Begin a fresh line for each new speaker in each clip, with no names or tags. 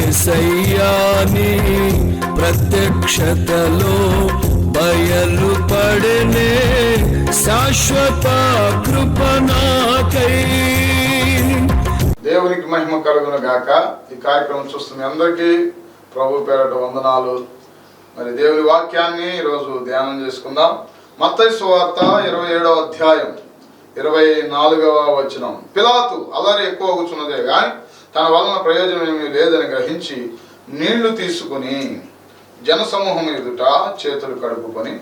యేసయ్యాని ప్రత్యక్షతలో బయలుపడనే శాశ్వత కృపణకై.
దేవునికి మహిమ కలుగును గాక. ఈ కార్యక్రమం చూస్తున్న అందరికీ ప్రభు పేరట వందనాలు. మరి దేవుని వాక్యాన్ని ఈరోజు ధ్యానం చేసుకుందాం. మత్తయి సువార్త 27వ అధ్యాయం 24వ వచనం. పిలాతు అల్లరి ఎక్కువ కూర్చున్నదే కానీ తన వలన ప్రయోజనం ఏమీ లేదని గ్రహించి నీళ్లు తీసుకుని జనసమూహం ఎదుట చేతులు కడుపుకొని,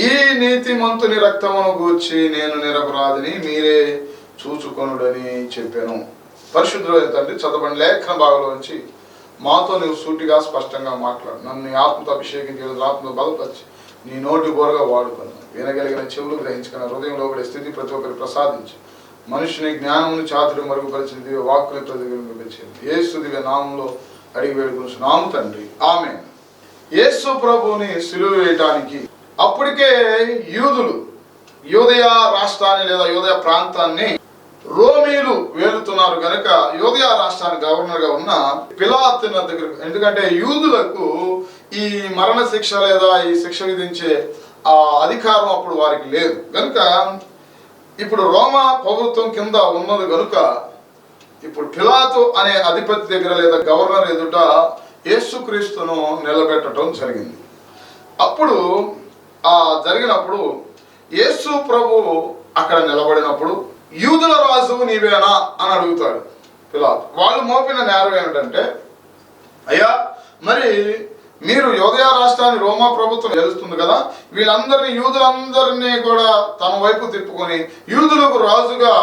ఈ నీతిమంతుని రక్తమును గూర్చి నేను నిరపరాధిని, మీరే చూచుకొనుడని చెప్పాను. పరిశుద్ధుడైన తండ్రి, చదవని లేఖన భాగంలోంచి మాతో నువ్వు సూటిగా స్పష్టంగా మాట్లాడు. నన్ను నీ ఆత్మతో అభిషేకించి ఆత్మతో బలపరిచి నీ నోటి బోరగా వాడుకున్నాను. వినగలిగిన చెవులు గ్రహించుకున్న హృదయంలో పడే స్థితి ప్రతి ఒక్కరికి ప్రసాదించి మనుషుని జ్ఞానమును చాతుడు మరుగుపరిచింది, వాక్కుని ప్రతిబింబించింది. యేసు దివ్య నామంలో అడిగి వేడుకుంటున్నాము తండ్రి, ఆమేన్. యేసు ప్రభువుని సిలువ వేయటానికి అప్పటికే యూదులు యూదయ రాష్ట్రాన్ని లేదా యూదయ ప్రాంతాన్ని రోమీలు వేలుతున్నారు కనుక యూదయ రాష్ట్రానికి గవర్నర్గా ఉన్న పిలాతు దగ్గర, ఎందుకంటే యూదులకు ఈ మరణ శిక్ష లేదా ఈ శిక్ష విధించే ఆ అధికారం అప్పుడు వారికి లేదు కనుక ఇప్పుడు రోమా ప్రభుత్వం కింద ఉన్నది కనుక ఇప్పుడు పిలాతు అనే అధిపతి దగ్గర లేదా గవర్నర్ ఎదుట యేసుక్రీస్తును నిలబెట్టడం జరిగింది. అప్పుడు జరిగినప్పుడు యేసు ప్రభు అక్కడ నిలబడినప్పుడు యూదుల రాజు నీవేనా అని అడుగుతాడు పిలాతు. వాళ్ళు మోపిన నేరం ఏమిటంటే, అయ్యా మరి మీరు యూదయ రాష్ట్రాన్ని రోమా ప్రభుత్వం గెలుస్తుంది కదా, వీళ్ళందరినీ యూదులందరినీ కూడా తన వైపు తిప్పుకొని యూదులకు రాజుగా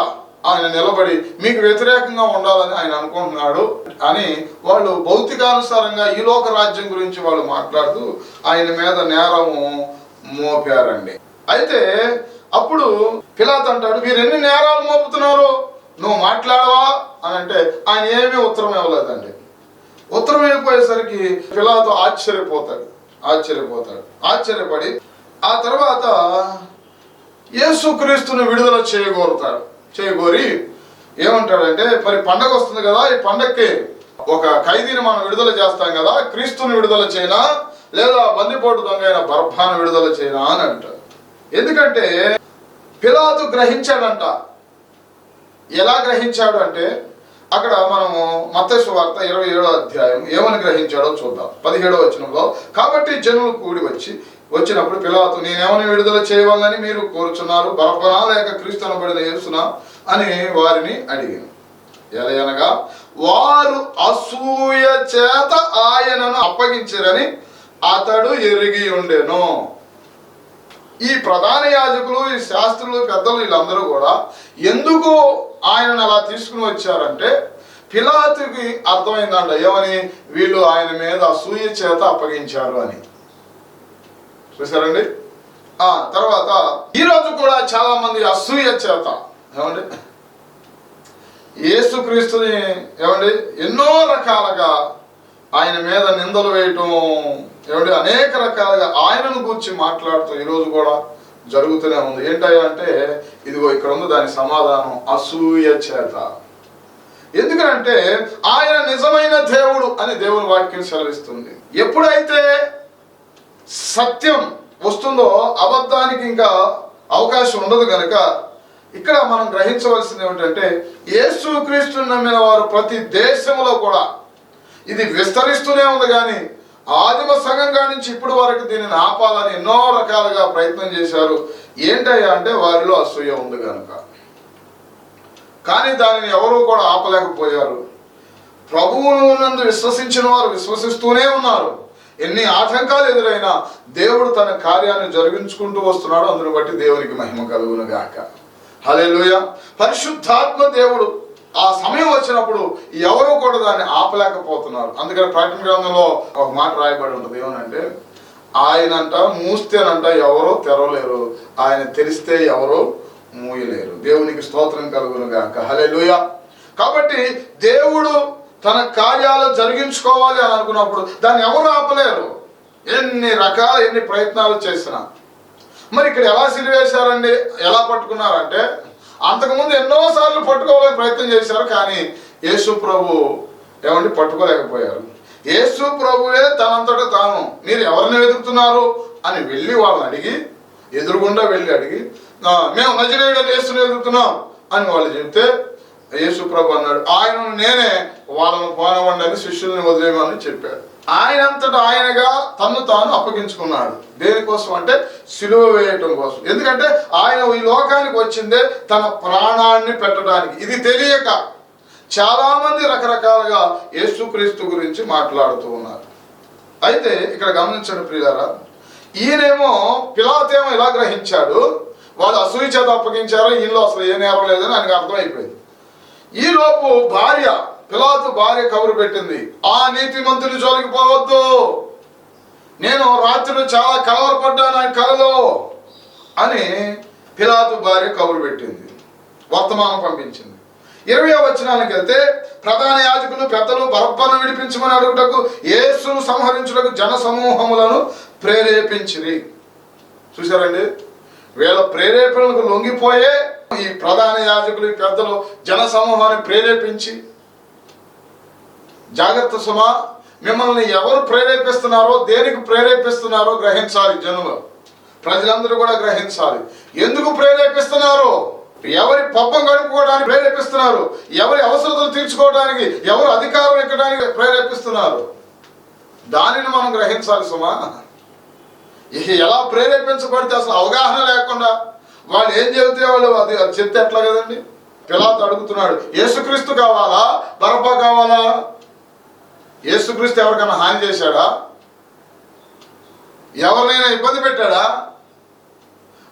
ఆయన నిలబడి మీకు వ్యతిరేకంగా ఉండాలని ఆయన అనుకుంటున్నాడు అని వాళ్ళు భౌతికానుసారంగా ఈ లోక రాజ్యం గురించి వాళ్ళు మాట్లాడుతూ ఆయన మీద నేరము మోపారండి. అయితే అప్పుడు పిలాతు అంటాడు, మీరు ఎన్ని నేరాలు మోపుతున్నారు, నువ్వు మాట్లాడవా అని అంటే ఆయన ఏమీ ఉత్తరం ఇవ్వలేదండి. ఉత్తరం అయిపోయేసరికి పిలాతు ఆశ్చర్యపడి ఆ తర్వాత యేసుక్రీస్తుని విడుదల చేయగోరి ఏమంటాడంటే, మరి పండగ వస్తుంది కదా, ఈ పండగకి ఒక ఖైదీని మనం విడుదల చేస్తాం కదా, క్రీస్తుని విడుదల చేయనా లేదా బందిపోటు దొంగ అయిన బర్బాను విడుదల చేయనా అని అంటాడు. ఎందుకంటే పిలాతు గ్రహించాడంట. ఎలా గ్రహించాడు అంటే, అక్కడ మనము మత్తయి సువార్త 27వ అధ్యాయం ఏమని గ్రహించాడో చూద్దాం. 17వ వచనంలో, కాబట్టి జనులు కూడి వచ్చినప్పుడు పిలాతు, నేనేమని విడుదల చేయవాలని మీరు కోరుచున్నారు, బరబ్బనా లేక క్రీస్తు అనబడిన యేసునా అని వారిని అడిగాను. ఎలయనగా వారు అసూయ చేత ఆయనను అప్పగించారని అతడు ఎరిగి ఉండెను. ఈ ప్రధాన యాజకులు, ఈ శాస్త్రులు, పెద్దలు వీళ్ళందరూ కూడా ఎందుకు ఆయనను అలా తీసుకుని వచ్చారంటే, పిలాతుకి అర్థమైందంట ఏమని, వీళ్ళు ఆయన మీద అసూయ చేత అప్పగించారు అని. చూసారండి. తర్వాత ఈరోజు కూడా చాలా మంది అసూయ చేత ఏమండి యేసుక్రీస్తుని ఎన్నో రకాలుగా ఆయన మీద నిందలు వేయటం, అనేక రకాలుగా ఆయనను గురించి మాట్లాడుతూ ఈరోజు కూడా జరుగుతూనే ఉంది. ఏంటయ్యా అంటే, ఇదిగో ఇక్కడ ఉంది దాని సమాధానం, అసూయ చేత. ఎందుకంటే ఆయన నిజమైన దేవుడు అని దేవుని వాక్యం సెలవిస్తుంది. ఎప్పుడైతే సత్యం వస్తుందో అబద్ధానికి ఇంకా అవకాశం ఉండదు కనుక ఇక్కడ మనం గ్రహించవలసింది ఏమిటంటే, యేసుక్రీస్తుని నమ్మిన వారు ప్రతి దేశంలో కూడా ఇది విస్తరిస్తూనే ఉంది. కానీ ఆదిమ సంఘంగా నుంచి ఇప్పటి వరకు దీనిని ఆపాలని ఎన్నో రకాలుగా ప్రయత్నం చేశారు. ఏంటయ్యా అంటే, వారిలో అసూయ ఉంది కనుక. కానీ దానిని ఎవరూ కూడా ఆపలేకపోయారు. ప్రభువును నందు విశ్వసించిన వారు విశ్వసిస్తూనే ఉన్నారు. ఎన్ని ఆటంకాలు ఎదురైనా దేవుడు తన కార్యాన్ని జరిగించుకుంటూ వస్తున్నాడు. అందును బట్టి దేవునికి మహిమ కలుగును గాక. హల్లెలూయా. పరిశుద్ధాత్మ దేవుడు ఆ సమయం వచ్చినప్పుడు ఎవరు కూడా దాన్ని ఆపలేకపోతున్నారు. అందుకని ప్రకటన గ్రంథంలో ఒక మాట రాయబడి ఉంటుంది, ఏమనంటే, ఆయనంట మూస్తేనంట ఎవరో తెరవలేరు, ఆయన తెరిస్తే ఎవరో మూయలేరు. దేవునికి స్తోత్రం కలుగును గాక. హల్లెలూయా. కాబట్టి దేవుడు తన కార్యాలు జరిగించుకోవాలి అని అనుకున్నప్పుడు దాన్ని ఎవరు ఆపలేరు, ఎన్ని ప్రయత్నాలు చేసినా. మరి ఇక్కడ ఎలా సిలివేశారండి, ఎలా పట్టుకున్నారంటే, అంతకుముందు ఎన్నోసార్లు పట్టుకోవాలని ప్రయత్నం చేశారు, కానీ యేసు ప్రభు పట్టుకోలేకపోయారు. యేసు ప్రభువే తనంతట తాను మీరు ఎవరిని వెతుకుతున్నారు అని వెళ్ళి వాళ్ళని అడిగి, ఎదురుగుండా వెళ్ళి అడిగి, మేము నజరేయుడైన యేసుని వెతుకుతున్నాం అని వాళ్ళు చెప్తే యేసు ప్రభు అన్నాడు, ఆయనను నేనే, వాళ్ళను పోనవ్వండి అని శిష్యుల్ని వదిలేయమని చెప్పాడు. ఆయనంతటా ఆయనగా తను తాను అప్పగించుకున్నాడు. దేనికోసం అంటే సిలువ వేయటం కోసం. ఎందుకంటే ఆయన ఈ లోకానికి వచ్చిందే తన ప్రాణాన్ని పెట్టడానికి. ఇది తెలియక చాలా మంది రకరకాలుగా యేసుక్రీస్తు గురించి మాట్లాడుతూ ఉన్నారు. అయితే ఇక్కడ గమనించండి ప్రియులారా, ఈయనేమో పిలాతేమో ఇలా గ్రహించాడు, వాళ్ళు అసూయ చేత అప్పగించారు, ఈయనలో అసలు ఏ నేరం లేదని ఆయనకు అర్థమైపోయింది. ఈలోపు పిలాతు భార్య కబురు పెట్టింది, ఆ నీతిమంతుని జోలికి పోవద్దు, నేను రాత్రిలో చాలా కలవరపడ్డాను ఆయన కలలో అని పిలాతు భార్య కబురు పెట్టింది, వర్తమానం పంపించింది. 20వ వచనానికి వెళ్తే, ప్రధాన యాజకులు పెద్దలు బరబ్బను విడిపించమని అడుగుటకు యేసును సంహరించుటకు జన సమూహములను ప్రేరేపించిరి. చూసారండి, వీళ్ళ ప్రేరేపణలకు లొంగిపోయే ఈ ప్రధాన యాజకులు పెద్దలు జన సమూహాన్ని ప్రేరేపించి, జాగ్రత్త సుమా, మిమ్మల్ని ఎవరు ప్రేరేపిస్తున్నారో, దేనికి ప్రేరేపిస్తున్నారో గ్రహించాలి. జనులు, ప్రజలందరూ కూడా గ్రహించాలి. ఎందుకు ప్రేరేపిస్తున్నారు, ఎవరి పబ్బం గడుపుకోవడానికి ప్రేరేపిస్తున్నారు, ఎవరి అవసరతలు తీర్చుకోవడానికి, ఎవరు అధికారం ఎక్కడానికి ప్రేరేపిస్తున్నారు, దానిని మనం గ్రహించాలి సుమా. ఇక ఎలా ప్రేరేపించబడితే అసలు అవగాహన లేకుండా వాళ్ళు ఏం చెబితే వాళ్ళు అది చెప్తే ఎట్లా కదండి. పిలాతు అడుగుతున్నాడు, యేసుక్రీస్తు కావాలా బరబ్బా కావాలా? యేసుక్రీస్తు ఎవరికైనా హాని చేశాడా? ఎవరినైనా ఇబ్బంది పెట్టాడా?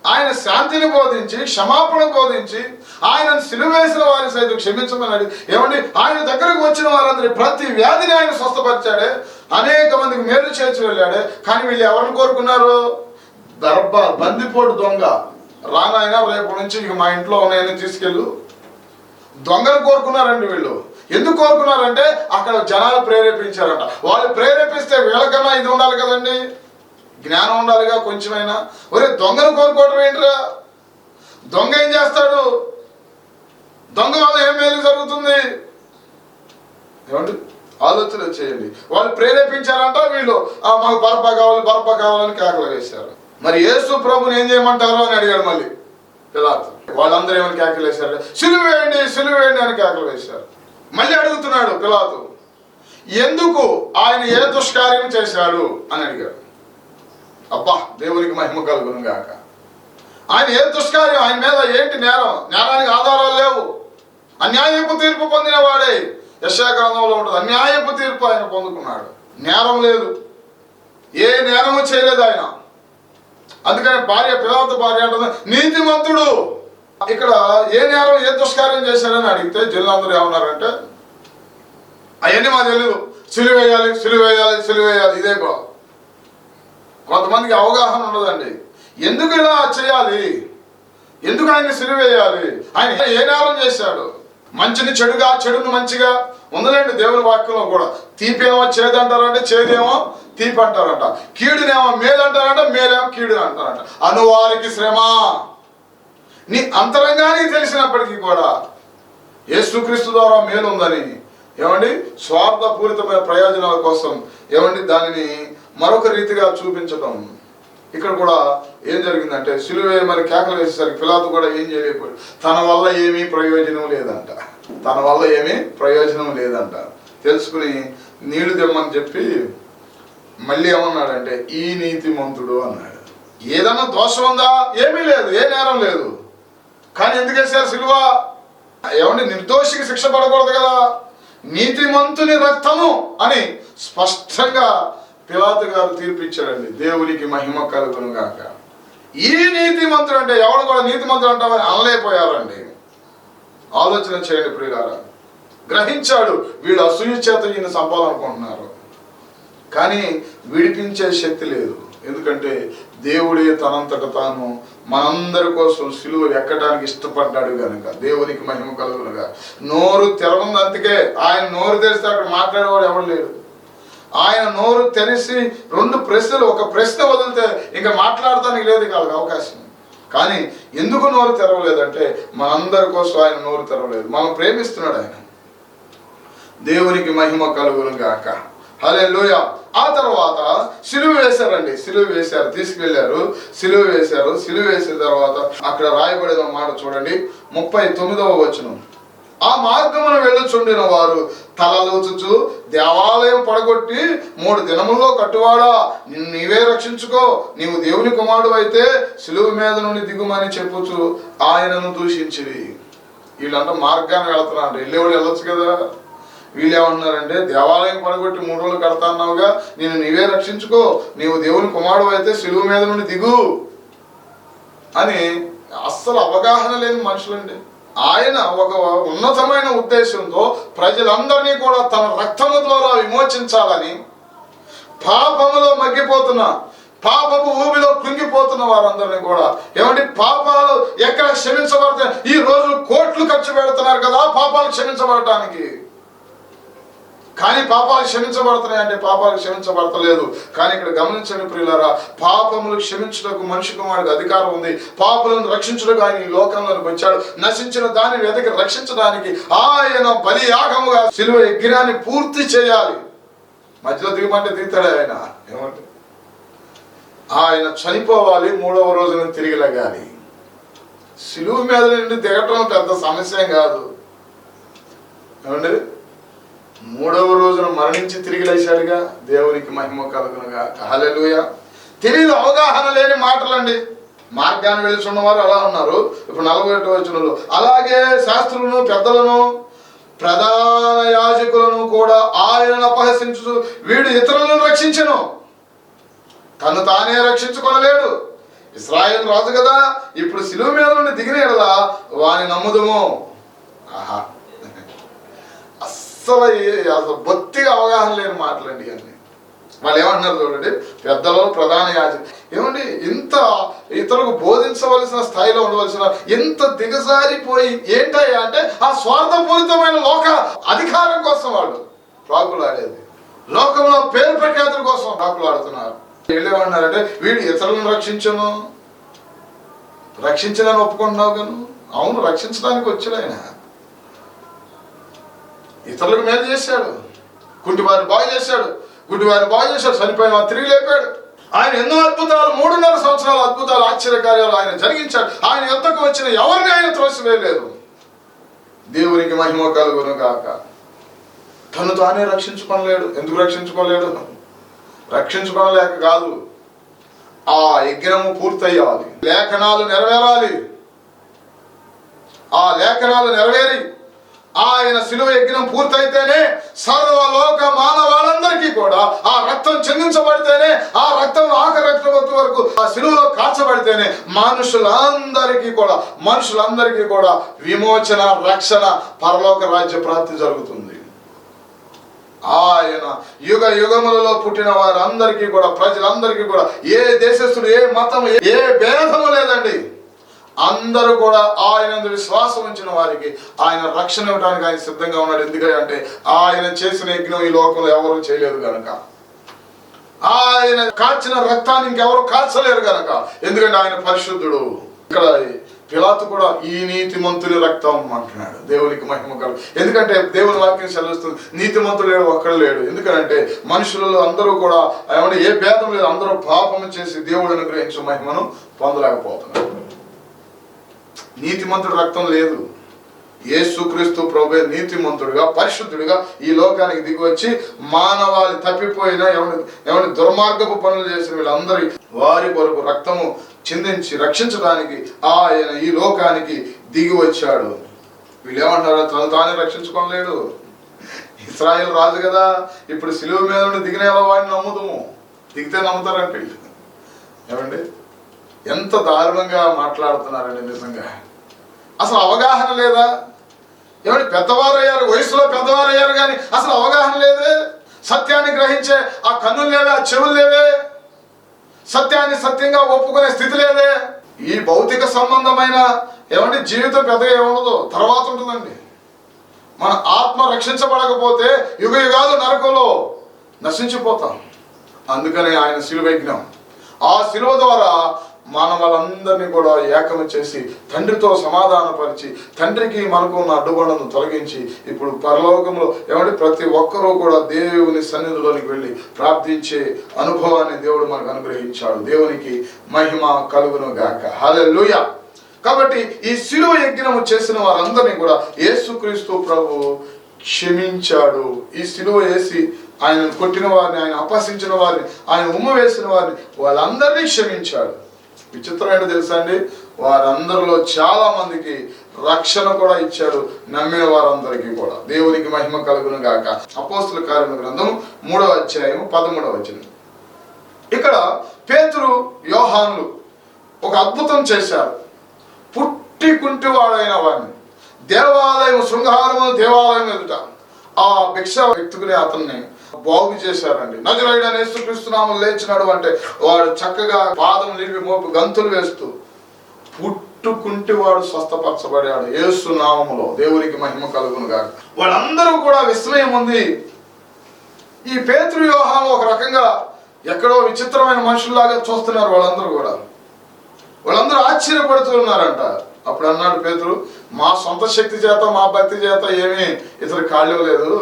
ఆయన శాంతిని బోధించి, క్షమాపణ బోధించి, ఆయనను సిలువేసిన వారిని సైతం క్షమించమని ఏమండి, ఆయన దగ్గరకు వచ్చిన వారందరి ప్రతి వ్యాధిని ఆయన స్వస్థపరిచాడే, అనేక మందికి మేలు చేర్చి వెళ్ళాడే. కానీ వీళ్ళు ఎవరిని కోరుకున్నారు? బరబ్బా, బందిపోటు దొంగ, రానాయన రేపు నుంచి ఇక మా ఇంట్లో ఉన్నాయని తీసుకెళ్ళు, దొంగలు కోరుకున్నారండి వీళ్ళు. ఎందుకు కోరుకున్నారంటే అక్కడ జనాలు ప్రేరేపించారంట. వాళ్ళు ప్రేరేపిస్తే వీళ్ళకన్నా ఇది ఉండాలి కదండి, జ్ఞానం ఉండాలిగా కొంచెమైనా. ఒరే, దొంగను కోరుకోవటం ఏంటిరా? దొంగ ఏం చేస్తాడు? దొంగ వల్ల ఏం మేలు జరుగుతుంది? ఏమండి, ఆలోచన చేయండి. వాళ్ళు ప్రేరేపించారంట, వీళ్ళు మాకు బరబ్బా కావాలని కేకలు వేశారు. మరి యేసు ప్రభుని ఏం చేయమంటారు అని అడిగాడు మళ్ళీ పిలాతు. వాళ్ళందరూ ఏమని కేకలు వేశారు? సిలువేయండి అని కేకలు వేశారు. మళ్ళీ అడుగుతున్నాడు పిలాతు, ఎందుకు ఆయన ఏ దుష్కార్యం చేశాడు అని అడిగాడు. అబ్బా, దేవునికి మహిమ కలుగును గాక. ఆయన ఏ దుష్కార్యం, ఆయన మీద ఏంటి నేరం? నేరానికి ఆధారాలు లేవు. అన్యాయపు తీర్పు పొందిన వాడే, యెషయా గ్రంథంలో ఉంటుంది, అన్యాయపు తీర్పు ఆయన పొందుకున్నాడు. నేరం లేదు, ఏ నేరము చేయలేదు ఆయన. అందుకని పిలాతు భార్య అంటుంది, నీతిమంతుడు. ఇక్కడ ఏ నేరం, ఏ దుష్కార్యం చేశాడని అడిగితే జనులందరూ ఏమన్నారంటే, అవన్నీ మాకు తెలియదు, సిలువేయాలి, ఇదే గో. కొంతమందికి అవగాహన ఉండదండి. ఎందుకు ఇలా చేయాలి, ఎందుకు ఆయన్ని సిలువేయాలి, ఆయన ఏ నేరం చేశాడు? మంచిని చెడుగా, చెడును మంచిగా ఉందలేండి. దేవుని వాక్యంలో కూడా తీపేమో చేదు అంటారంటే, చేదేమో తీపి అంటారంట. కీడునేమో మేలు అంటారంట, మేలేమో కీడు అంటారంట. అనువారికి శ్రమ. నీ అంతరంగానికి తెలిసినప్పటికీ కూడా యేసుక్రీస్తు ద్వారా మేలు ఉందని ఏమండి, స్వార్థపూరితమైన ప్రయోజనాల కోసం ఏమండి దానిని మరొక రీతిగా చూపించడం. ఇక్కడ కూడా ఏం జరిగిందంటే, సిలువేయమని కేకలు వేసేసరికి పిలాతు కూడా ఏం చేయలేకపోయాడు. తన వల్ల ఏమీ ప్రయోజనం లేదంట. తెలుసుకుని నీళ్లు తెమ్మని చెప్పి మళ్ళీ ఏమన్నాడంటే, ఈ నీతిమంతుడు అన్నాడు. ఏదన్నా దోషం ఉందా? ఏమీ లేదు, ఏ నేరం లేదు. కానీ ఎందుకు వేశారు సిలువ? ఏమండి, నిర్దోషికి శిక్ష పడకూడదు కదా. నీతిమంతుని రక్తము అని స్పష్టంగా పిలాతు గారు తీర్పిచ్చాడండి. దేవునికి మహిమ కలుగును గాక. ఈ నీతిమంతుడు అంటే ఎవడు కూడా నీతిమంతుడు అంటామని అనలేకపోయారండి. ఆలోచన చేయండి ప్రియులారా. గ్రహించాడు, వీళ్ళు అసూయ చేత ఈయన సంపాదనుకుంటున్నారు, కానీ విడిపించే శక్తి లేదు. ఎందుకంటే దేవుడే తనంతట తాను మనందరి కోసం సిలువ ఎక్కడానికి ఇష్టపడ్డాడు కనుక. దేవునికి మహిమ కలుగునుగా. నోరు తెరవంది, అందుకే ఆయన నోరు తెరిస్తే అక్కడ మాట్లాడేవాడు ఎవడు లేడు. ఆయన నోరు తెరిచి 2 ప్రశ్నలు, ఒక ప్రశ్న వదిలితే ఇంకా మాట్లాడటానికి లేదు కాదు అవకాశం. కానీ ఎందుకు నోరు తెరవలేదంటే మనందరి కోసం ఆయన నోరు తెరవలేదు. మనం ప్రేమిస్తున్నాడు ఆయన. దేవునికి మహిమ కలుగును గాక. హల్లెలూయా. ఆ తర్వాత సిలువ వేశారండి, సిలువ వేశారు, తీసుకెళ్లారు, సిలువ వేశారు. సిలువ వేసిన తర్వాత అక్కడ రాయబడిన మాట చూడండి, 39వ వచనం. ఆ మార్గమున వెళ్ళుచుండిన వారు తలలోచుచు, దేవాలయం పడగొట్టి 3 దినముల్లో కట్టువాడా, నిన్ను నీవే రక్షించుకో, నీవు దేవుని కుమారుడు అయితే సిలువ మీద నుండి దిగుమని చెప్పుచు ఆయనను దూషించిరి. వీళ్ళంతా మార్గాన్ని వెళుతున్నారు, వెళ్ళేవాళ్ళు వెళ్ళొచ్చు కదా. వీళ్ళు ఏమన్నారంటే, దేవాలయం పడగొట్టి 3 రోజులు కడతా అన్నావుగా, నేను నీవే రక్షించుకో, నీవు దేవుని కుమారుడు అయితే సిలువ మీద నుండి దిగు అని. అస్సలు అవగాహన లేని మనుషులండి. ఆయన ఒక ఉన్నతమైన ఉద్దేశంతో ప్రజలందరినీ కూడా తన రక్తము ద్వారా విమోచించాలని, పాపములో మగ్గిపోతున్న, పాపపు ఊబిలో కృంగిపోతున్న వారందరినీ కూడా ఏమంటే పాపాలు ఎక్కడ క్షమించబడతాయి. ఈ రోజు కోట్లు ఖర్చు పెడుతున్నారు కదా పాపాలు క్షమించబడటానికి, కానీ పాపాలు క్షమించబడుతున్నాయి అంటే పాపాలు క్షమించబడతలేదు. కానీ ఇక్కడ గమనించండి ప్రియులారా, పాపములు క్షమించుటకు మనిషి కుమారుడికి అధికారం ఉంది. పాపులను రక్షించుటకు ఆయన ఈ లోకంలోకి వచ్చాడు. నశించిన దాన్ని వెతికి రక్షించడానికి ఆయన బలియాగముగా సిలువ యజ్ఞాన్ని పూర్తి చేయాలి. మధ్యలో దిగమంటే దిగుతాడు ఆయన. ఏమంటే ఆయన చనిపోవాలి, 3వ రోజున తిరిగి లగాలి. సిలువ మీద నుండి దిగటం పెద్ద సమస్య కాదు. ఏమండి, 3వ రోజున మరణించి తిరిగి లేచాడుగా, దేవునికి మహిమ కలుగునుగా. హల్లెలూయా. తెలియదు, అవగాహన లేని మాటలండి. మార్గాన్ని వెళ్తున్నవారు అలా ఉన్నారు. ఇప్పుడు 41వ వచనంలో, అలాగే శాస్త్రులను, పెద్దలను, ప్రధాన యాజకులను కూడా ఆయనను అపహసించు, వీడు ఇతరులను రక్షించెను, తను తానే రక్షించుకొనలేడు. ఇశ్రాయేలు రాజు కదా, ఇప్పుడు సిలువ మీద నుండి దిగిన ఎడల వాని నమ్ముదుము. ఆహా, అసలు బొత్తిగా అవగాహన లేని మాటలండి అన్ని. వాళ్ళు ఏమంటున్నారు చూడండి, పెద్దలో ప్రధాన యాజకులు. ఏమండి, ఇంత ఇతరులకు బోధించవలసిన స్థాయిలో ఉండవలసిన ఎంత దిగజారిపోయి ఏంటయ్యా అంటే ఆ స్వార్థపూరితమైన లోక అధికారం కోసం వాళ్ళు ప్రాకులాడేది. లోకంలో పేరు ప్రఖ్యాతుల కోసం ప్రాకులాడుతున్నారు. వీళ్ళు ఏమన్నారంటే, వీడు ఇతరులను రక్షించదని ఒప్పుకుంటున్నావు గాను. అవును, రక్షించడానికి వచ్చాడు ఆయన. ఇతరులకు మేలు చేశాడు, కుంటివారిని బాగు చేశాడు, గుడ్డివారిని బాగు చేశాడు, చనిపోయిన తిరిగి లేపాడు. ఆయన ఎన్నో అద్భుతాలు, 3.5 సంవత్సరాల అద్భుతాలు, ఆశ్చర్యకార్యాలు ఆయన జరిగించాడు. ఆయన యొద్దకు వచ్చిన ఎవరిని ఆయన త్రోసివేయలేదు. దేవునికి మహిమ కలుగును గాక. తను తానే రక్షించుకోలేడు. ఎందుకు రక్షించుకోలేడు? రక్షించుకోలేక కాదు, ఆ యజ్ఞము పూర్తయ్యాలి, లేఖనాలు నెరవేరాలి. ఆ లేఖనాలు నెరవేరి ఆయన శిలువ యజ్ఞం పూర్తయితేనే సర్వలోక మానవాళ్ళందరికీ కూడా ఆ రక్తం చెందించబడితేనే, ఆ రక్తం ఆఖరి రక్తం వరకు ఆ శిలువలో కాల్చబడితేనే మనుషులందరికీ కూడా విమోచన, రక్షణ, పరలోక రాజ్య ప్రాప్తి జరుగుతుంది. ఆయన యుగ యుగములలో పుట్టిన వారందరికీ కూడా, ప్రజలందరికీ కూడా, ఏ దేశస్థుడు, ఏ మతం, ఏ భేదము లేదండి. అందరూ కూడా ఆయన విశ్వాసం ఉంచిన వారికి ఆయన రక్షణ ఇవ్వడానికి ఆయన సిద్ధంగా ఉన్నాడు. ఎందుకంటే ఆయన చేసిన యజ్ఞం ఈ లోకంలో ఎవరు చేయలేదు కనుక, ఆయన కాల్చిన రక్తాన్ని ఇంకెవరు కాల్చలేరు కనుక. ఎందుకంటే ఆయన పరిశుద్ధుడు. ఇక్కడ పిలాతు కూడా ఈ నీతిమంతుని రక్తం అంటున్నాడు. దేవునికి మహిమ కలుగు. ఎందుకంటే దేవుని వాక్యం సెలవుస్తుంది, నీతిమంతుడు లేడు, ఒక్కడు లేడు. ఎందుకంటే మనుషులలో అందరూ కూడా ఏమంటే ఏ భేదం లేదు, అందరూ పాపము చేసి దేవుడు అనుగ్రహించే మహిమను పొందలేకపోతున్నారు. నీతిమంతుడు రక్తం లేదు. యేసుక్రీస్తు ప్రభువే నీతిమంతుడుగా, పరిశుద్ధుడిగా ఈ లోకానికి దిగి వచ్చి మానవాళి తప్పిపోయిన ఎవరి దుర్మార్గపు పనులు చేసిన వీళ్ళందరి వారి కొరకు రక్తము చిందించి రక్షించడానికి ఆయన ఈ లోకానికి దిగి వచ్చాడు. వీళ్ళు ఏమంటారు, తను తానే రక్షించుకోలేడు. ఇశ్రాయేలు రాజు కదా, ఇప్పుడు సిలువ మీద నుండి దిగిన వాడిని నమ్ముదాము, దిగితే నమ్ముతారంటే. ఏమండి, ఎంత దారుణంగా మాట్లాడుతున్నారండి నిజంగా. అసలు అవగాహన లేదా? ఏమంటే పెద్దవారు అయ్యారు, వయసులో పెద్దవారు అయ్యారు, కానీ అసలు అవగాహన లేదే. సత్యాన్ని గ్రహించే ఆ కన్నులు లేవే, ఆ చెవులు లేవే, సత్యాన్ని సత్యంగా ఒప్పుకునే స్థితి లేదే. ఈ భౌతిక సంబంధమైన ఏమంటే జీవితం పెద్దగా ఏముండదు, తర్వాత ఉంటుందండి. మన ఆత్మ రక్షించబడకపోతే యుగ యుగాలు నరకంలో నశించిపోతాం. అందుకనే ఆయన శిలువ యజ్ఞం, ఆ శిలువ ద్వారా మానవులందరినీ కూడా ఏకము చేసి తండ్రితో సమాధానపరిచి తండ్రికి మనకు ఉన్న అడ్డుగొండను తొలగించి ఇప్పుడు పరలోకంలో ఏమంటే ప్రతి ఒక్కరూ కూడా దేవుని సన్నిధిలోనికి వెళ్ళి ప్రార్థించే అనుభవాన్ని దేవుడు మనకు అనుగ్రహించాడు. దేవునికి మహిమ కలుగును గాక. హల్లెలూయా. కాబట్టి ఈ శిలువ యజ్ఞము చేసిన వారందరినీ కూడా యేసుక్రీస్తు ప్రభు క్షమించాడు. ఈ శిలువ వేసి ఆయన కొట్టిన వారిని, ఆయన అపహసించిన వారిని, ఆయన ఉమ్మ వేసిన వారిని వాళ్ళందరినీ క్షమించాడు. విచిత్రం ఏంటో తెలుసా అండి, వారందరిలో చాలా మందికి రక్షణ కూడా ఇచ్చాడు. నమ్మిన వారందరికీ కూడా. దేవునికి మహిమ కలుగును గాక. అపోస్తుల కార్యముల గ్రంథం 3వ అధ్యాయం 13వ వచనం. ఇక్కడ పేతురు యోహానులు ఒక అద్భుతం చేశారు. పుట్టి కుంటివాడైన వాడిని దేవాలయం శృంగారము దేవాలయం ఎదుట ఆ భిక్ష వ్యక్తుకునే అతన్ని బాగు చేశారండి. నజరేయుడైన యేసుక్రీస్తు నామమున లేచినాడు అంటే వాడు చక్కగా పాదం నిలిపి మోపు గంతులు వేస్తూ పుట్టుకుంటే వాడు స్వస్థపరచబడాడు యేసు నామములో. దేవునికి మహిమ కలుగును గాక. వాళ్ళందరూ కూడా విస్మయం ఉంది. ఈ పేతురు యోహాను ఒక రకంగా ఎక్కడో విచిత్రమైన మనుషుల్లాగా చూస్తున్నారు. వాళ్ళందరూ ఆశ్చర్యపడుతున్నారంట. అప్పుడు అన్నాడు పేతురు, మా సొంత శక్తి చేత మా భక్తి చేత ఏమీ ఇతరు ఖాళీ లేదు.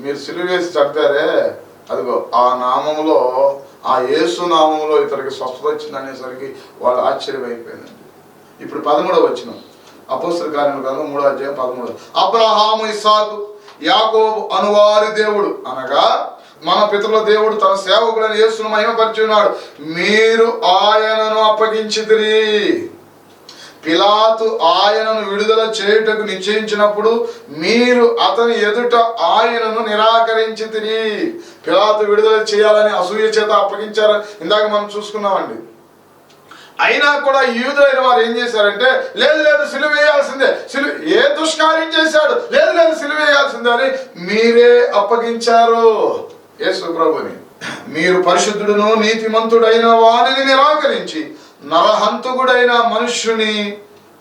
మీరు సిలువ వేసి చంపారే, అదిగో ఆ నామములో, ఆ యేసు నామములో ఇతరికి స్వస్థత వచ్చింది అనేసరికి వాళ్ళు ఆశ్చర్యమైపోయిందండి. ఇప్పుడు 13వ వచనం అపోస్తలుల కార్యముల గ్రంథం 3వ అధ్యాయం 13. అబ్రహాము ఇస్సాకు యాకోబు అనువారి దేవుడు అనగా మన పితరుల దేవుడు తన సేవకుడైన యేసును మహిమపరిచి ఉన్నాడు. మీరు ఆయనను అప్పగించితిరి. పిలాతు ఆయనను విడుదల చేయుటకు నిశ్చయించినప్పుడు మీరు అతని ఎదుట ఆయనను నిరాకరించితిరి. పిలాతు విడుదల చేయాలని అసూయ చేత అప్పగించారని ఇందాక మనం చూసుకున్నామండి. అయినా కూడా యూదులైన వారు ఏం చేశారంటే, లేదు సిలువ వేయాల్సిందే, ఏ దుష్కార్యం చేశాడు, లేదు సిలువ వేయాల్సిందే అని మీరే అప్పగించారు యేసు ప్రభుని. మీరు పరిశుద్ధుడును నీతిమంతుడైన వారిని నిరాకరించి నరహంతకుడైన మనుష్యుని,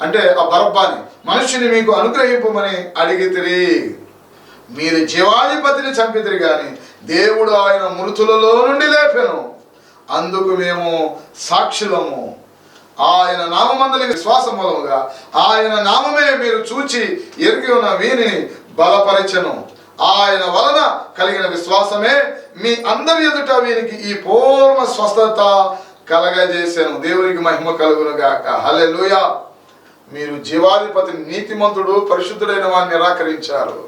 అంటే ఆ బరబ్బాని మనుష్యుని మీకు అనుగ్రహింపమని అడిగితిరి. మీరు జీవాధిపతిని చంపితిరి గాని దేవుడు ఆయన మృతులలో నుండి లేపెను. అందుకు మేము సాక్షులము. ఆయన నామమందలి విశ్వాసం మూలముగా ఆయన నామమే మీరు చూచి ఎరిగి ఉన్న వీరిని బలపరచెను. ఆయన వలన కలిగిన విశ్వాసమే మీ అందరి ఎదుట వీరికి ఈ పూర్ణ స్వస్థత కలగజేశాను. దేవునికి మహిమ కలుగును గాక. హల్లెలూయా. మీరు జీవాధిపతి నీతిమంతుడు పరిశుద్ధుడైన వారిని నిరాకరించారు,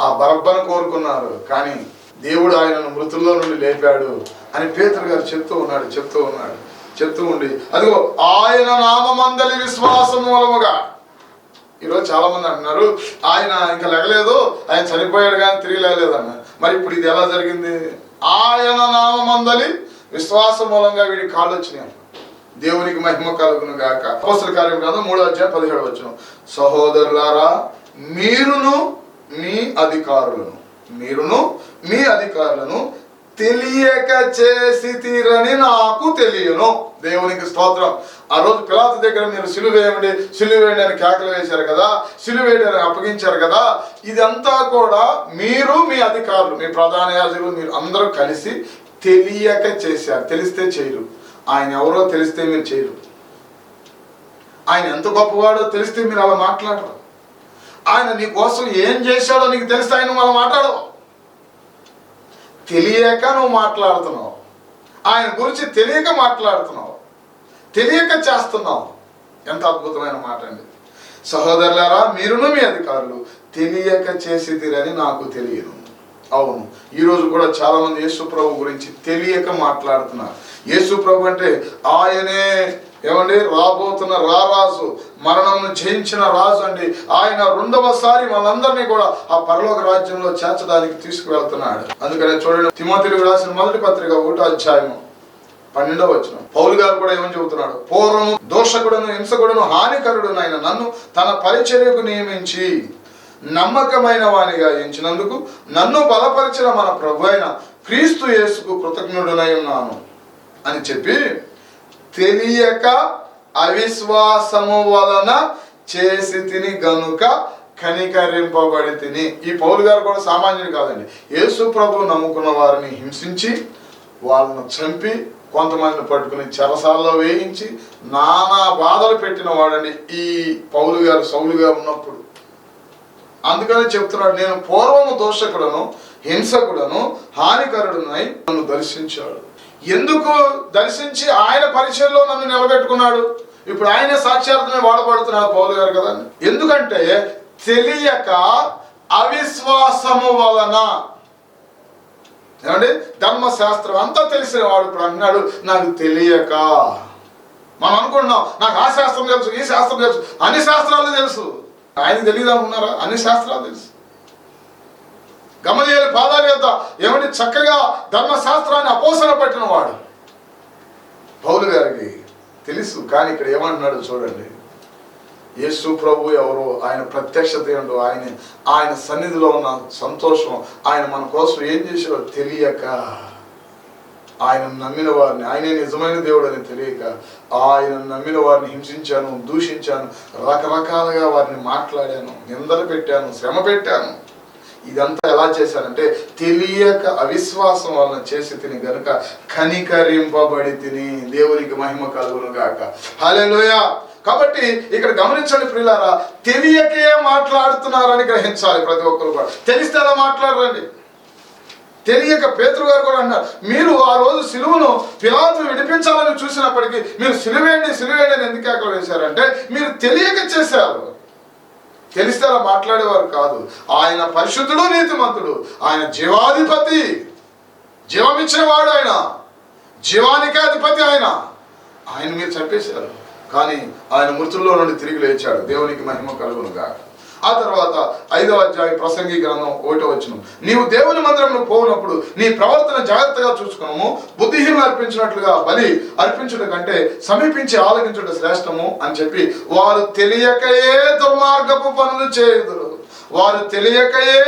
ఆ బరబ్బను కోరుకున్నారు, కానీ దేవుడు ఆయనను మృతుల్లో నుండి లేపాడు అని పేతురు గారు చెప్తూ ఉండి అదిగో ఆయన నామమందలి విశ్వాసం మూలముగా. ఈరోజు చాలా మంది అంటున్నారు ఆయన ఇంకా లెగలేదు, ఆయన చనిపోయాడు కానీ తిరిగి లేలేదు అన్నారు. మరి ఇప్పుడు ఇది ఎలా జరిగింది? ఆయన నామమందలి విశ్వాసం మూలంగా వీడికి కాళ్ళు వచ్చినాయి. దేవునికి మహిమ కలుగును గాక. అపోస్తలుల కార్యముల గ్రంథం 3వ అధ్యాయం 17వ వచనం. సహోదరులారా, మీరును మీ అధికారులను తెలియక చేసితిరని నాకు తెలియను. దేవునికి స్తోత్రం. ఆ రోజు పిలాతు దగ్గర మీరు సిలువ వేయండి అని కేకలు వేశారు కదా, సిలువ వేయండి అని అప్పగించారు కదా, ఇదంతా కూడా మీరు మీ అధికారులు, మీ ప్రధాన యాజకులు, మీరు అందరూ కలిసి తెలియక చేశారు. తెలిస్తే చేయరు. ఆయన ఎవరో తెలిస్తే మీరు చేయరు. ఆయన ఎంత గొప్పవాడో తెలిస్తే మీరు అలా మాట్లాడరు. ఆయన నీ కోసం ఏం చేశాడో నీకు తెలిస్తే ఆయన అలా మాట్లాడవు. తెలియక నువ్వు మాట్లాడుతున్నావు, ఆయన గురించి తెలియక మాట్లాడుతున్నావు, తెలియక చేస్తున్నావు. ఎంత అద్భుతమైన మాట అండి. సహోదరులారా, మీరును మీ అధికారులు తెలియక చేసేదిరని నాకు తెలియను. అవును, ఈరోజు కూడా చాలా మంది యేసు ప్రభు గురించి తెలియక మాట్లాడుతున్నారు. యేసు ప్రభు అంటే ఆయనే ఏమండి రాబోతున్న రారాజు, మరణంను జయించిన రాజు అండి. ఆయన రెండవసారి మనందరినీ కూడా ఆ పరలోక రాజ్యంలో చేర్చడానికి తీసుకువెళ్తున్నాడు. అందుకనే చూడండి, తిమోతికి రాసిన మొదటి పత్రిక 1వ అధ్యాయం 12వ వచనం. పౌలు గారు కూడా ఏమని చెబుతున్నాడు? పూర్వము దోషకుడును హింసకుడును హానికరుడునైన నన్ను తన పరిచర్యకు నియమించి నమ్మకమైన వానిగా ఎంచినందుకు నన్ను బలపరిచిన మన ప్రభు అయిన క్రీస్తు యేసుకు కృతజ్ఞుడునై ఉన్నాను అని చెప్పి, తెలియక అవిశ్వాసము వలన చేసి తిని గనుక కనికరింపబడి తిని. ఈ పౌలు గారు కూడా సామాన్యుడు కాదండి. యేసు ప్రభు నమ్ముకున్న వారిని హింసించి, వాళ్ళను చంపి, కొంతమందిని పట్టుకుని చెరసాల్లో వేయించి నానా బాధలు పెట్టిన వాడండి ఈ పౌలు గారు, సౌలు గారు ఉన్నప్పుడు. అందుకని చెప్తున్నాడు, నేను పూర్వము దోషకులను, హింసకులను, హానికరుడునై నన్ను దర్శించాడు. ఎందుకు దర్శించి ఆయన పరిచయంలో నన్ను నిలబెట్టుకున్నాడు? ఇప్పుడు ఆయనే సాక్ష్యార్థమే వాడబడుతున్నాడు పౌలు గారు కదా. ఎందుకంటే తెలియక అవిశ్వాసము వలన, ఏమండి, ధర్మశాస్త్రం అంతా తెలిసిన వాడు ఇప్పుడు అన్నాడు నాకు తెలియక. మనం అనుకుంటున్నాం నాకు ఆ శాస్త్రం తెలుసు, ఈ శాస్త్రం తెలుసు, అన్ని శాస్త్రాలు తెలుసు. ఆయనకు తెలియదు అనుకున్నారా? అన్ని శాస్త్రాలు తెలుసు. గమలీయేలు పాదాల యొద్ద ఏమంటే చక్కగా ధర్మశాస్త్రాన్ని అపోసన పట్టిన వాడు పౌలు గారికి తెలుసు. కానీ ఇక్కడ ఏమంటున్నాడు చూడండి, యేసు ప్రభు ఎవరో, ఆయన ప్రత్యక్షత ఏంటో, ఆయన సన్నిధిలో ఉన్న సంతోషం, ఆయన మన కోసం ఏం చేసాడో తెలియక, ఆయన నమ్మిన వారిని, ఆయనే నిజమైన దేవుడు అని తెలియక ఆయన నమ్మిన వారిని హింసించాను, దూషించాను, రకరకాలుగా వారిని మాట్లాడాను, నిందలు పెట్టాను, శ్రమ పెట్టాను. ఇదంతా ఎలా చేశానంటే తెలియక అవిశ్వాసం వలన చేసి తిని గనుక కనికరింపబడి తిని. దేవునికి మహిమ కలుగును గాక. హల్లెలూయా. కాబట్టి ఇక్కడ గమనించండి ప్రియులారా, తెలియకే మాట్లాడుతున్నారని గ్రహించాలి ప్రతి ఒక్కరు కూడా. తెలిస్తే అలా మాట్లాడరండి. తెలియక పేతురు గారు కూడా అన్నారు, మీరు ఆ రోజు సిలువను పిలాతు విడిపించాలని చూసినప్పటికీ మీరు సిలువేయండి సిలువేయండి అని ఎందుకు కేకలు వేశారంటే మీరు తెలియక చేశారు. తెలిస్తే అలా మాట్లాడేవారు కాదు. ఆయన పరిశుద్ధుడు, నీతిమంతుడు, ఆయన జీవాధిపతి, జీవమిచ్చేవాడు, ఆయన జీవానికే అధిపతి. ఆయన మీరు చంపేశారు, కానీ ఆయన మృతుల్లో నుండి తిరిగి లేచాడు. దేవునికి మహిమ కలుగును గాక. ఆ తర్వాత 5వ అధ్యాయం ప్రసంగి గ్రంథం 1వ వచనం, నీవు దేవుని మందిరంలో పోవునప్పుడు నీ ప్రవర్తన జాగ్రత్తగా చూసుకున్నాము. బుద్ధిహీనులు అర్పించినట్లుగా బలి అర్పించుట కంటే సమీపించి ఆలకించుట శ్రేష్టము అని చెప్పి వారు తెలియకయే దుర్మార్గపు పనులు చేయుదురు. వారు తెలియకయే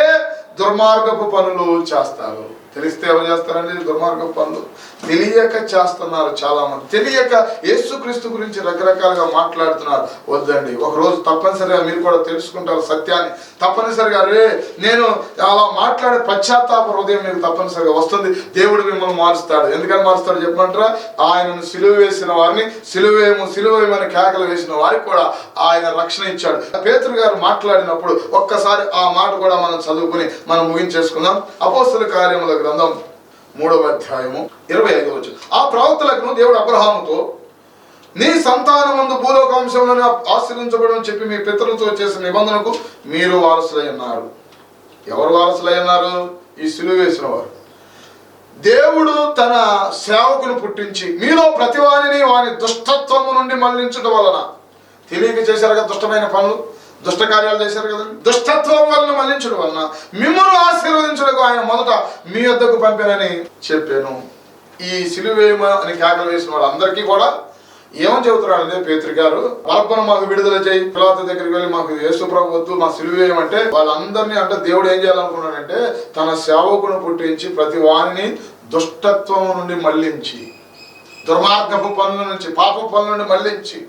దుర్మార్గపు పనులు చేస్తారు. తెలిస్తే ఎవరు చేస్తారండి దుర్మార్గపు పనులు? తెలియక చేస్తున్నారు చాలా మంది. తెలియక యేసుక్రీస్తు గురించి రకరకాలుగా మాట్లాడుతున్నారు. వద్దండి, ఒకరోజు తప్పనిసరిగా మీరు కూడా తెలుసుకుంటారు సత్యాన్ని. తప్పనిసరిగా రే నేను అలా మాట్లాడే పశ్చాత్తాప హృదయం మీకు తప్పనిసరిగా వస్తుంది. దేవుడు మిమ్మల్ని మారుస్తాడు. ఎందుకని మారుస్తాడు చెప్పమంటారా? ఆయనను సిలువ వేసిన వారిని సిలువేమని కేకలు వేసిన వారికి కూడా ఆయన రక్షణ ఇచ్చాడు. పేతురు గారు మాట్లాడినప్పుడు ఒక్కసారి ఆ మాట కూడా మనం చదువుకుని మనం ముగించేసుకుందాం. అపోస్తల కార్యముల గ్రంథం 3వ అధ్యాయము 25వ వచనం, ఆ ప్రవక్తలకు దేవుడు అబ్రహాముతో నీ సంతానమందు భూలోకాంశంలోనే ఆశీర్వించబడని చెప్పి మీ పితరులతో చేసిన నిబంధనకు మీరు వారసులై ఉన్నారు. ఎవరు వారసులై ఉన్నారు? ఈ సిలువ వేసిన వారు. దేవుడు తన సేవకును పుట్టించి మీలో ప్రతివానిని వాని దుష్టత్వము నుండి మళ్లించడం వలన, తెలియక చేశారు కదా దుష్టమైన పనులు, దుష్ట కార్యాలు చేశారు కదా, దుష్టత్వం వలన మళ్లించడం వలన మిమ్మల్ని ఆశీర్వదించడానికి ఆయన మొదట మీ వద్దకు పంపానని చెప్పాను. ఈ సిలువేమ అని కేకలు వేసిన వాళ్ళందరికీ కూడా ఏమని చెబుతున్నాడు అంటే పేతురు గారు, పాపను మాకు విడుదల చేయి, పిలాతు దగ్గరికి వెళ్ళి మాకు యేసు ప్రభు వద్దు, మా సిలువేయమంటే వాళ్ళందరినీ అంటే దేవుడు ఏం చేయాలనుకున్నాడంటే తన సేవకును పుట్టించి ప్రతి వాణిని దుష్టత్వం నుండి మళ్లించి, దుర్మార్గపు పనుల నుంచి, పాప పనుల నుండి మళ్లించి,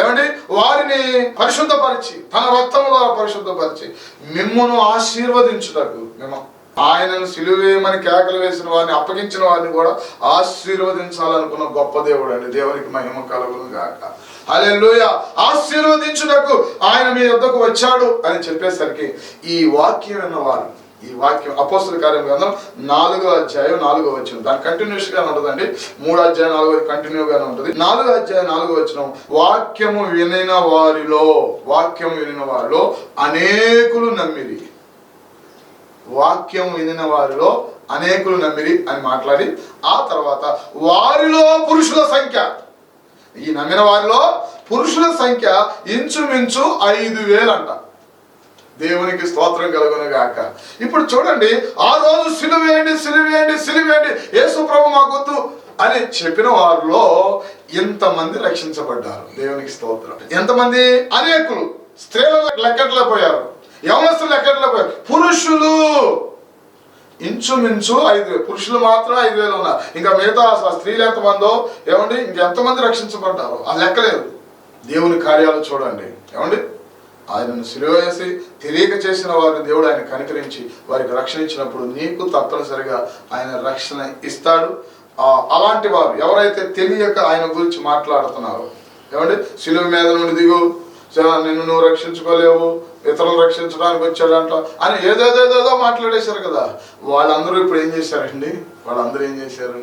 ఏమండి వారిని పరిశుద్ధపరిచి, తన రక్తము ద్వారా పరిశుద్ధపరిచి మిమ్మును ఆశీర్వదించుటకు, మేము ఆయనను సిలువేయమని కేకలు వేసిన వారిని, అప్పగించిన వారిని కూడా ఆశీర్వదించాలనుకున్న గొప్ప దేవుడు అండి. దేవునికి మహిమ కలుగును గాక. హల్లెలూయా. ఆశీర్వదించుటకు ఆయన మీ వద్దకు వచ్చాడు అని చెప్పేసరికి ఈ వాక్యం విన్నవారు, ఈ వాక్యం అపోస్తల కార్యం గ్రంథం 4వ అధ్యాయం 4వ వచనం, దాని కంటిన్యూస్ గానే ఉంటుందండి. 3వ అధ్యాయం 4వ కంటిన్యూగానే ఉంటుంది. 4వ అధ్యాయం 4వ వచనం, వాక్యము వినిన వారిలో అనేకులు నమ్మిరి. వాక్యం వినిన వారిలో అనేకులు నమ్మిరి అని మాట్లాడి ఆ తర్వాత వారిలో పురుషుల సంఖ్య, ఈ నమ్మిన వారిలో పురుషుల సంఖ్య ఇంచుమించు 5,000 అంట. దేవునికి స్తోత్రం కలుగును గాక. ఇప్పుడు చూడండి, ఆ రోజు సిలువేయండి సిలువేయండి సిలువేయండి యేసు ప్రభు మాకొద్దు అని చెప్పిన వారిలో ఎంతమంది రక్షించబడ్డారు? దేవునికి స్తోత్రం. ఎంతమంది? అనేకులు. స్త్రీల లెక్కట్లో పోయారు, యవనస్తులు లెక్కట్లో పోయారు, పురుషులు ఇంచుమించు 5,000. పురుషులు మాత్రం 5,000 ఉన్నారు. ఇంకా మిగతా స్త్రీలు ఎంతమందో ఏమండి, ఇంకెంతమంది రక్షించబడ్డారు ఆ లెక్కలేదు. దేవుని కార్యాలు చూడండి. ఏమండి, ఆయనను సిలువ వేసి తెలియక చేసిన వారిని దేవుడు ఆయన కనికరించి వారికి రక్షణ ఇచ్చినప్పుడు నీకు తప్పనిసరిగా ఆయన రక్షణ ఇస్తాడు. అలాంటి వారు ఎవరైతే తెలియక ఆయన గురించి మాట్లాడుతున్నారో, ఏమండి సిలువ మీద నుండి దిగు, నిన్ను నువ్వు రక్షించుకోలేవు, ఇతరులను రక్షించడానికి వచ్చాడంట అని ఏదేదేదో మాట్లాడేశారు కదా. వాళ్ళందరూ ఇప్పుడు ఏం చేశారండి? వాళ్ళందరూ ఏం చేశారు?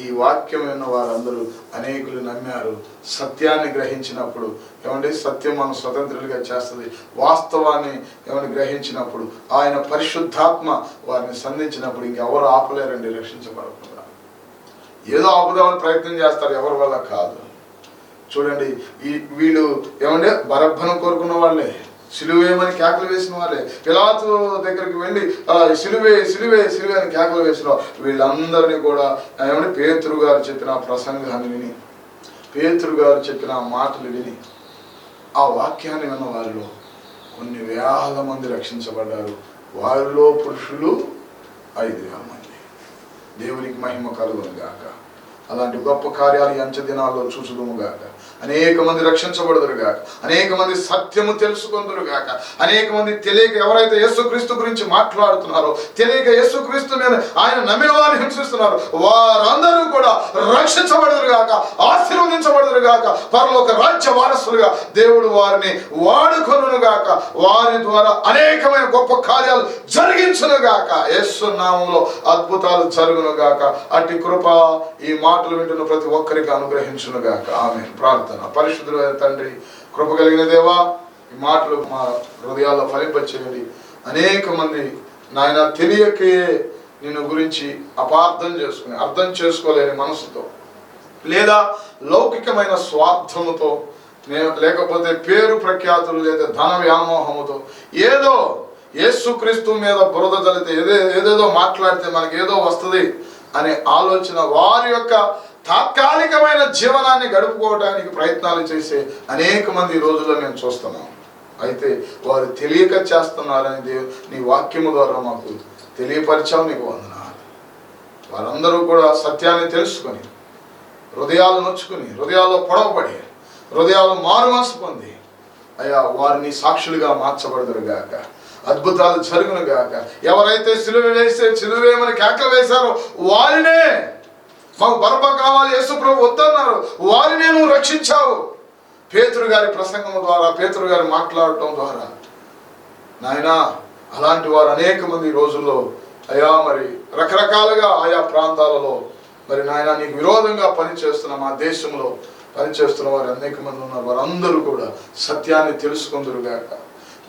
ఈ వాక్యం విన్న వారందరూ అనేకులు నమ్మారు. సత్యాన్ని గ్రహించినప్పుడు, ఏమండి సత్యం మనం స్వతంత్రులుగా చేస్తుంది. వాస్తవాన్ని ఏమని గ్రహించినప్పుడు, ఆయన పరిశుద్ధాత్మ వారిని సంధించినప్పుడు ఇంకెవరు ఆపలేరండి రక్షించబడకుండా. ఏదో ఆపుదామని ప్రయత్నం చేస్తారు, ఎవరి వల్ల కాదు. చూడండి, వీళ్ళు ఏమంటే బరబ్బను కోరుకున్న వాళ్ళే, సిలువేమని కేకలు వేసిన వాళ్ళే, పిలాతు దగ్గరికి వెళ్ళి సిలువే సిలువే సిలువే అని కేకలు వేసిన వీళ్ళందరినీ కూడా ఏమంటే పేతురు గారు చెప్పిన ప్రసంగాన్ని విని, పేతురు గారు చెప్పిన మాటలు విని, ఆ వాక్యాన్ని విన్న వారిలో కొన్ని వేల మంది రక్షించబడ్డారు. వారిలో పురుషులు 5,000 మంది. దేవునికి మహిమ కలుగును గాక. అలాంటి గొప్ప కార్యాలు ఈ అంచె దినాల్లో చూసుదుము గాక. అనేక మంది రక్షించబడుదురు గాక, అనేక మంది సత్యము తెలుసుకుందురు గాక, అనేక మంది తెలియక ఎవరైతే యేసుక్రీస్తు గురించి మాట్లాడుతున్నారో, తెలియక యేసుక్రీస్తు మీద ఆయన నమ్మిన వారిని హింసిస్తున్నారు, వారందరూ కూడా రక్షించబడుదురు గాక, ఆశీర్వదించబడుదురు గాక, పరలోక రాజ్య వారసులుగా దేవుడు వారిని వాడుకొనును గాక, వారి ద్వారా అనేకమైన గొప్ప కార్యాలు జరిగించును గాక, యేసు నామములో అద్భుతాలు జరుగును గాక. అట్టి కృప ఈ మాటలు వింటున్న ప్రతి ఒక్కరికి అనుగ్రహించును గాక. ఆమేన్. ప్రార్థన. పరిశుద్ధుడైన తండ్రి, కృప కలిగిన దేవా, ఈ మాటలు మా హృదయాల్లో ఫలింపచేయండి. అనేక మంది నాయన తెలియకే నిన్ను గురించి అపార్థం చేసుకుని, అర్థం చేసుకోలేని మనసుతో, లేదా లౌకికమైన స్వార్థముతో, లేకపోతే పేరు ప్రఖ్యాతులు లేదా ధన వ్యామోహముతో, ఏదో యేసుక్రీస్తు మీద బురద జల్లితే ఏదేదో మాట్లాడితే మనకి ఏదో వస్తుంది అనే ఆలోచన, వారి యొక్క తాత్కాలికమైన జీవనాన్ని గడుపుకోవడానికి ప్రయత్నాలు చేసే అనేక మంది ఈ రోజుల్లో మేము చూస్తున్నాం. అయితే వారు తెలియక చేస్తున్నారని నీ వాక్యము ద్వారా మాకు తెలియపరిచావు. నీకు వందనాలు. వారందరూ కూడా సత్యాన్ని తెలుసుకొని, హృదయాలు నొచ్చుకుని, హృదయాల్లో పొడవబడి, హృదయాలు మారు మనసు పొంది, అయ్యా వారిని సాక్షులుగా మార్చబడదురు గాక. అద్భుతాలు జరుగును గాక. ఎవరైతే సిలువేమని కేకలు వేశారో వారినే, మాకు బరబ్బ కావాలి, యేసు ప్రభు వద్దన్నారు, వారినే నువ్వు రక్షించావు. పేతురు గారి ప్రసంగం ద్వారా, పేతురు గారి మాట్లాడటం ద్వారా నాయనా, అలాంటి వారు అనేక మంది ఈ రోజుల్లో అయ్యా మరి రకరకాలుగా ఆయా ప్రాంతాలలో మరి నాయన నీకు విరోధంగా పనిచేస్తున్న మా దేశంలో పనిచేస్తున్న వారు అనేక మంది ఉన్నారు. వారందరూ కూడా సత్యాన్ని తెలుసుకుందురుగాక.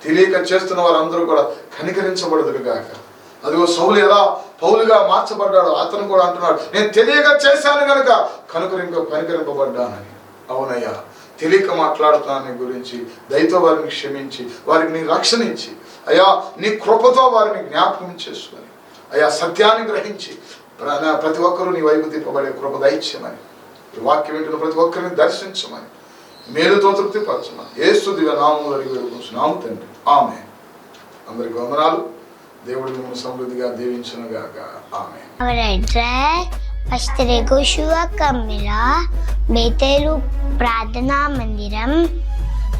తెలియక చేస్తున్న వారందరూ కూడా కనికరించబడుదురుగాక. అదిగో సౌలు ఎలా పౌలుగా మార్చబడ్డాడు, అతను కూడా అంటున్నాడు, నేను తెలియక చేశాను కనుక కనికరింపబడ్డానని. అవునయ్యా, తెలియక మాట్లాడుతున్నాను నీ గురించి. దయతో వారిని క్షమించి, వారికి నీ రక్షణ ఇచ్చి, అయ్యా నీ కృపతో వారిని జ్ఞాపకం చేసుకొని, అయ్యా సత్యాన్ని గ్రహించి ప్రతి ఒక్కరూ నీ వైపు తిప్పబడే కృప దయచేయమని, ఈ వాక్యం వింటున్న ప్రతి ఒక్కరిని దర్శించమని, మేలుతో తృప్తిపరచమని యేసు దివ్య నామములో అడిగి వేడుకుంటున్నాము తండ్రి. ఆమేన్. అందరికి వందనాలు. దేవుడు మిమ్మల్ని సమృద్ధిగా దీవించునుగాక. ఆమేన్.
Our address, Pastor Yehoshua Kamila, బేతేలు ప్రార్థనా మందిరం,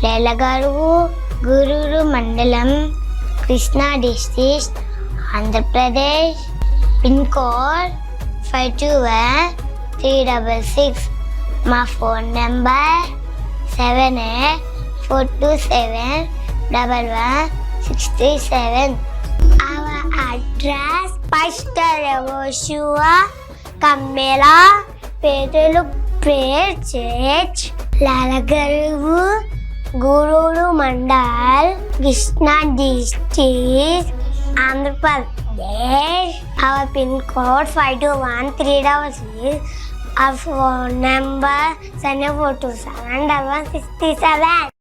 లేలగారు గురూరు మండలం, Krishna district, Andhra Pradesh. Pin code 521366. మా phone number 7842711167. Our address, Pastor Yehoshua Kamila, బేతేలు ప్రేయర్ చర్చ్, లాలగరువు గురూరు mandal, Krishna district, Andhra Pradesh. Our pin code 521366. Our phone number 74271167.